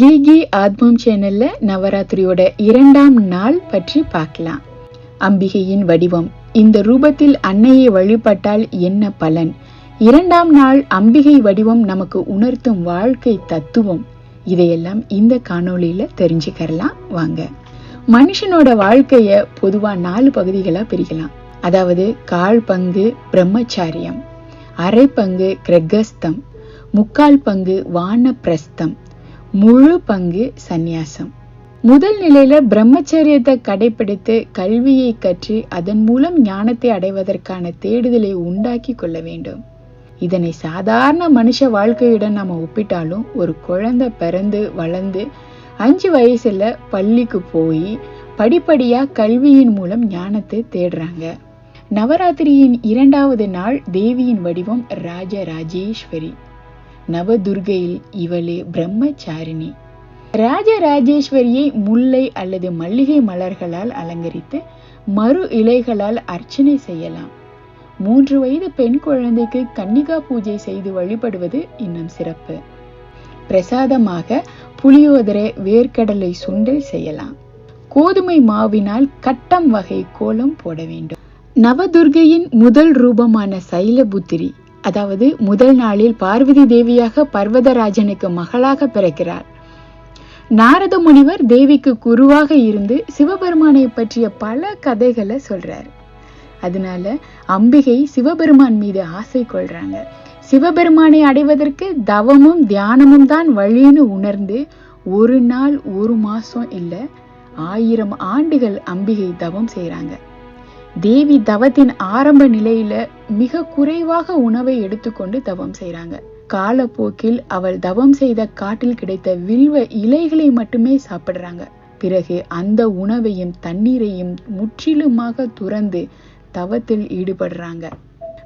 Kiki ஆத்மம் சேனல்ல நவராத்திரியோட 2ஆம் நாள் பற்றி பார்க்கலாம். அம்பிகையின் வடிவம். இந்த ரூபத்தில் அன்னையை வழிபட்டால் என்ன பலன்? 2ஆம் நாள் அம்பிகை வடிவம் நமக்கு உணர்த்தும் வாழ்க்கை தத்துவம். இதையெல்லாம் இந்த காணொளியில தெரிஞ்சுக்கலாம் வாங்க. மனுஷனோட வாழ்க்கைய பொதுவா 4 பகுதிகளா பிரிக்கலாம். அதாவது கால் பங்கு பிரம்மச்சாரியம், அரை பங்கு கிரகஸ்தம், முக்கால் பங்கு வானப்பிரஸ்தம், முழு பங்கு சந்நியாசம். முதல் நிலையில பிரம்மச்சரியத்தை கடைபிடித்து கல்வியை கற்று அதன் மூலம் ஞானத்தை அடைவதற்கான தேடுதலை உண்டாக்கி கொள்ள வேண்டும். இதனை சாதாரண மனுஷ வாழ்க்கையுடன் நாம ஒப்பிட்டாலும் ஒரு குழந்தை பிறந்து வளர்ந்து 5 வயசுல பள்ளிக்கு போய் படிப்படியா கல்வியின் மூலம் ஞானத்தை தேடுறாங்க. நவராத்திரியின் 2வது நாள் தேவியின் வடிவம் ராஜராஜேஸ்வரி. நவதுர்கையில் இவளே பிரம்மச்சாரிணி. ராஜராஜேஸ்வரியை முல்லை அல்லது மல்லிகை மலர்களால் அலங்கரித்து மறு இலைகளால் அர்ச்சனை செய்யலாம். 3 வயது பெண் குழந்தைக்கு கன்னிகா பூஜை செய்து வழிபடுவது இன்னும் சிறப்பு. பிரசாதமாக புளியோதரை, வேர்க்கடலை சுண்டல் செய்யலாம். கோதுமை மாவினால் கட்டம் வகை கோலம் போட வேண்டும். நவதுர்கையின் முதல் ரூபமான சைலபுத்திரி, அதாவது முதல் நாளில் பார்வதி தேவியாக பர்வதராஜனுக்கு மகளாக பிறக்கிறார். நாரத முனிவர் தேவிக்கு குருவாக இருந்து சிவபெருமானை பற்றிய பல கதைகளை சொல்றாரு. அதனால அம்பிகை சிவபெருமான் மீது ஆசை கொள்றாங்க. சிவபெருமானை அடைவதற்கு தவமும் தியானமும் தான் வழின்னு உணர்ந்து ஒரு நாள் ஒரு மாசம் இல்ல 1000 ஆண்டுகள் அம்பிகை தவம் செய்யறாங்க. தேவி தவத்தின் ஆரம்ப நிலையில மிக குறைவாக உணவை எடுத்துக்கொண்டு தவம் செய்யறாங்க. காலப்போக்கில் அவள் தவம் செய்த காட்டில் கிடைத்த வில்வ இலைகளை மட்டுமே சாப்பிடுறாங்க. பிறகு அந்த உணவையும் தண்ணீரையும் முற்றிலுமாக துறந்து தவத்தில் ஈடுபடுறாங்க.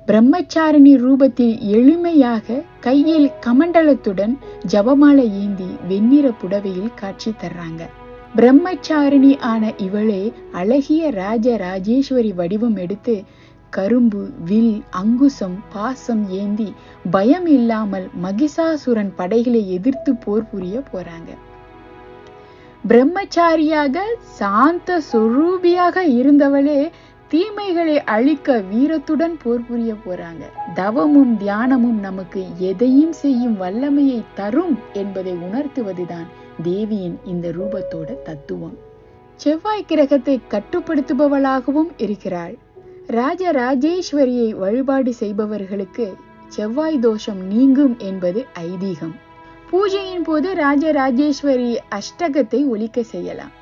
பிரம்மச்சாரிணி ரூபத்தில் எளிமையாக கையில் கமண்டலத்துடன் ஜபமாலை ஏந்தி வெண்ணிற புடவையில் காட்சி தர்றாங்க. பிரம்மச்சாரிணி ஆன இவளே அழகிய ராஜராஜேஸ்வரி வடிவம் எடுத்து கரும்பு, வில், அங்குசம், பாசம் ஏந்தி பயம் இல்லாமல் மகிஷாசுரன் படைகளை எதிர்த்து போர் புரிய போறாங்க. பிரம்மச்சாரியாக சாந்த சொரூபியாக இருந்தவளே தீமைகளை அழிக்க வீரத்துடன் போர் புரிய போறாங்க. தவமும் தியானமும் நமக்கு எதையும் செய்யும் வல்லமையை தரும் என்பதை உணர்த்துவதுதான் தேவியின் இந்த ரூபத்தோட தத்துவம். செவ்வாய் கிரகத்தை கட்டுப்படுத்துபவளாகவும் இருக்கிறாள். ராஜராஜேஸ்வரியை வழிபாடு செய்பவர்களுக்கு செவ்வாய் தோஷம் நீங்கும் என்பது ஐதீகம். பூஜையின் போது ராஜராஜேஸ்வரி அஷ்டகத்தை ஒலிக்க செய்யலாம்.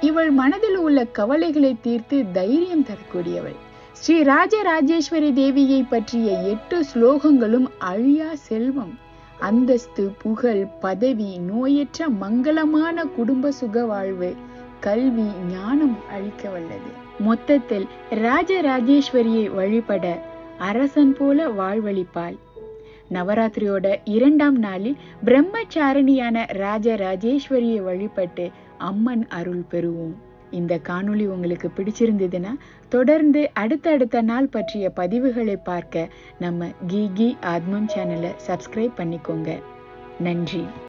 இவள் மனதில் உள்ள கவலைகளை தீர்த்து தைரியம் தரக்கூடியவள். ஸ்ரீ ராஜராஜேஸ்வரி தேவியை பற்றிய 8 ஸ்லோகங்களும் அழியா செல்வம், அந்தஸ்து, புகழ், பதவி, நோயற்ற மங்களமான குடும்ப சுக வாழ்வு, கல்வி, ஞானம் அளிக்க வல்லது. மொத்தத்தில் ராஜராஜேஸ்வரியை வழிபட அரசன் போல வாழ்வழிப்பாள். நவராத்திரியோட 2ஆம் நாளில் பிரம்மச்சாரிணியான ராஜராஜேஸ்வரியை வழிபட்டு அம்மன் அருள் பெறுவோம். இந்த காணொளி உங்களுக்கு பிடிச்சிருந்ததுன்னா தொடர்ந்து அடுத்தடுத்த நாள் பற்றிய பதிவுகளை பார்க்க நம்ம கீகி ஆத்மம் சேனலை சப்ஸ்கிரைப் பண்ணிக்கோங்க. நன்றி.